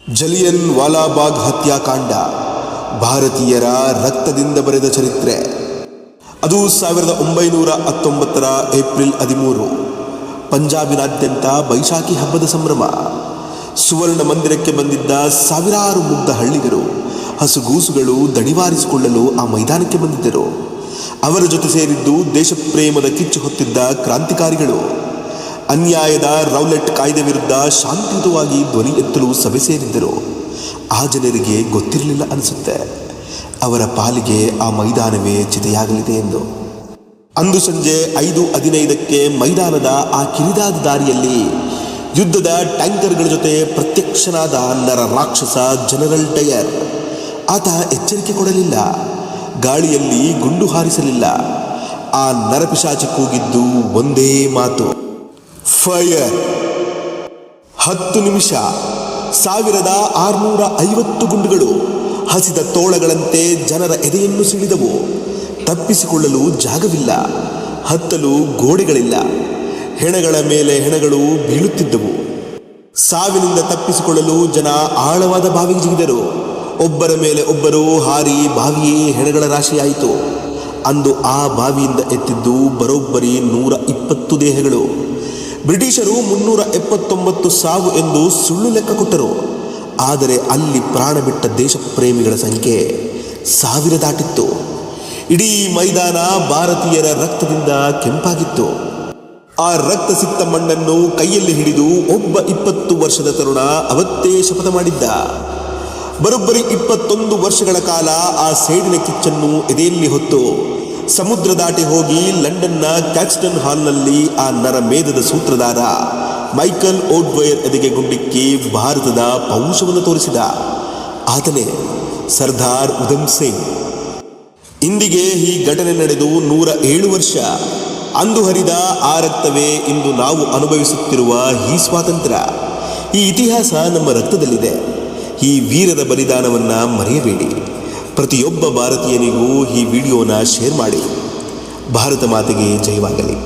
ಜಲಿಯನ್ ವಾಲಾಬಾಗ್ ಹತ್ಯಾಕಾಂಡ ಭಾರತೀಯರ ರಕ್ತದಿಂದ ಬರೆದ ಚರಿತ್ರೆ. ಅದು 1919 ಏಪ್ರಿಲ್ 13 ಪಂಜಾಬಿನಾದ್ಯಂತ ಬೈಶಾಖಿ ಹಬ್ಬದ ಸಂಭ್ರಮ. ಸುವರ್ಣ ಮಂದಿರಕ್ಕೆ ಬಂದಿದ್ದ ಸಾವಿರಾರು ಮುಗ್ಧ ಹಳ್ಳಿಗರು, ಹಸುಗೂಸುಗಳು ದಣಿವಾರಿಸಿಕೊಳ್ಳಲು ಆ ಮೈದಾನಕ್ಕೆ ಬಂದಿದ್ದರು. ಅವರ ಜೊತೆ ಸೇರಿದ್ದು ದೇಶಪ್ರೇಮದ ಕಿಚ್ಚು ಹೊತ್ತಿದ್ದ ಕ್ರಾಂತಿಕಾರಿಗಳು. ಅನ್ಯಾಯದ ರೌಲೆಟ್ ಕಾಯ್ದೆ ವಿರುದ್ಧ ಶಾಂತಿಯುತವಾಗಿ ಧ್ವನಿ ಎತ್ತಲು ಸಭೆ ಸೇರಿದ್ದರು. ಆ ಜನರಿಗೆ ಗೊತ್ತಿರಲಿಲ್ಲ ಅನಿಸುತ್ತೆ, ಅವರ ಪಾಲಿಗೆ ಆ ಮೈದಾನವೇ ಚಿತೆಯಾಗಲಿದೆ ಎಂದು. ಅಂದು ಸಂಜೆ 5:15ಕ್ಕೆ ಮೈದಾನದ ಆ ಕಿರಿದಾದ ದಾರಿಯಲ್ಲಿ ಯುದ್ಧದ ಟ್ಯಾಂಕರ್ಗಳ ಜೊತೆ ಪ್ರತ್ಯಕ್ಷನಾದ ನರ ರಾಕ್ಷಸ ಜನರಲ್ ಡಯರ್. ಆತ ಎಚ್ಚರಿಕೆ ಕೊಡಲಿಲ್ಲ, ಗಾಳಿಯಲ್ಲಿ ಗುಂಡು ಹಾರಿಸಲಿಲ್ಲ. ಆ ನರಪಿಶಾಚಿ ಕೂಗಿದ್ದು ಒಂದೇ ಮಾತು, ಫೈರ್. 10 ನಿಮಿಷ, 1650 ಗುಂಡುಗಳು ಹಸಿದ ತೋಳಗಳಂತೆ ಜನರ ಎದೆಯನ್ನು ಸಿಡಿದವು. ತಪ್ಪಿಸಿಕೊಳ್ಳಲು ಜಾಗವಿಲ್ಲ, ಹತ್ತಲು ಗೋಡೆಗಳಿಲ್ಲ. ಹೆಣಗಳ ಮೇಲೆ ಹೆಣಗಳು ಬೀಳುತ್ತಿದ್ದವು. ಸಾವಿನಿಂದ ತಪ್ಪಿಸಿಕೊಳ್ಳಲು ಜನ ಆಳವಾದ ಬಾವಿಗೆ ಜಿಗಿದರು. ಒಬ್ಬರ ಮೇಲೆ ಒಬ್ಬರು ಹಾರಿ ಬಾವಿಯೇ ಹೆಣಗಳ ರಾಶಿಯಾಯಿತು. ಅಂದು ಆ ಬಾವಿಯಿಂದ ಎತ್ತಿದ್ದು ಬರೋಬ್ಬರಿ 120 ದೇಹಗಳು. ಬ್ರಿಟಿಷರು 379 ಸಾವು ಎಂದು ಸುಳ್ಳು ಲೆಕ್ಕ ಕೊಟ್ಟರು. ಆದರೆ ಅಲ್ಲಿ ಪ್ರಾಣ ಬಿಟ್ಟ ದೇಶಪ್ರೇಮಿಗಳ ಸಂಖ್ಯೆ 1000 ದಾಟಿತ್ತು. ಇಡೀ ಮೈದಾನ ಭಾರತೀಯರ ರಕ್ತದಿಂದ ಕೆಂಪಾಗಿತ್ತು. ಆ ರಕ್ತ ಸಿಕ್ತ ಮಣ್ಣನ್ನು ಕೈಯಲ್ಲಿ ಹಿಡಿದು ಒಬ್ಬ 20 ವರ್ಷದ ತರುಣ ಅವತ್ತೇ ಶಪಥ ಮಾಡಿದ್ದ. ಬರೋಬ್ಬರಿ 21 ವರ್ಷಗಳ ಕಾಲ ಆ ಸೇಡಿನ ಕಿಚ್ಚನ್ನು ಎದೆಯಲ್ಲಿ ಹೊತ್ತು ಸಮುದ್ರ ದಾಟಿ ಹೋಗಿ ಲಂಡನ್ನ ಕ್ಯಾಕ್ಸ್ಟನ್ ಹಾಲ್ನಲ್ಲಿ ಆ ನರಮೇಧದ ಸೂತ್ರಧಾರ ಮೈಕಲ್ ಓಡ್ವೈರ್ ಎದೆಗೆ ಗುಂಡಿಕ್ಕಿ ಭಾರತದ ಪೌರುಷವನ್ನು ತೋರಿಸಿದ. ಆತನೇ ಸರ್ದಾರ್ ಉಧಮ್ ಸಿಂಗ್. ಇಂದಿಗೆ ಈ ಘಟನೆ ನಡೆದು 107 ವರ್ಷ. ಅಂದು ಹರಿದ ಆ ರಕ್ತವೇ ಇಂದು ನಾವು ಅನುಭವಿಸುತ್ತಿರುವ ಈ ಸ್ವಾತಂತ್ರ್ಯ. ಈ ಇತಿಹಾಸ ನಮ್ಮ ರಕ್ತದಲ್ಲಿದೆ. ಈ ವೀರರ ಬಲಿದಾನವನ್ನು ಮರೆಯಬೇಡಿ. ಪ್ರತಿಯೊಬ್ಬ ಭಾರತೀಯನಿಗೂ ಈ ವಿಡಿಯೋನ ಶೇರ್ ಮಾಡಿ. ಭಾರತ ಮಾತೆಗೆ ಜಯವಾಗಲಿ.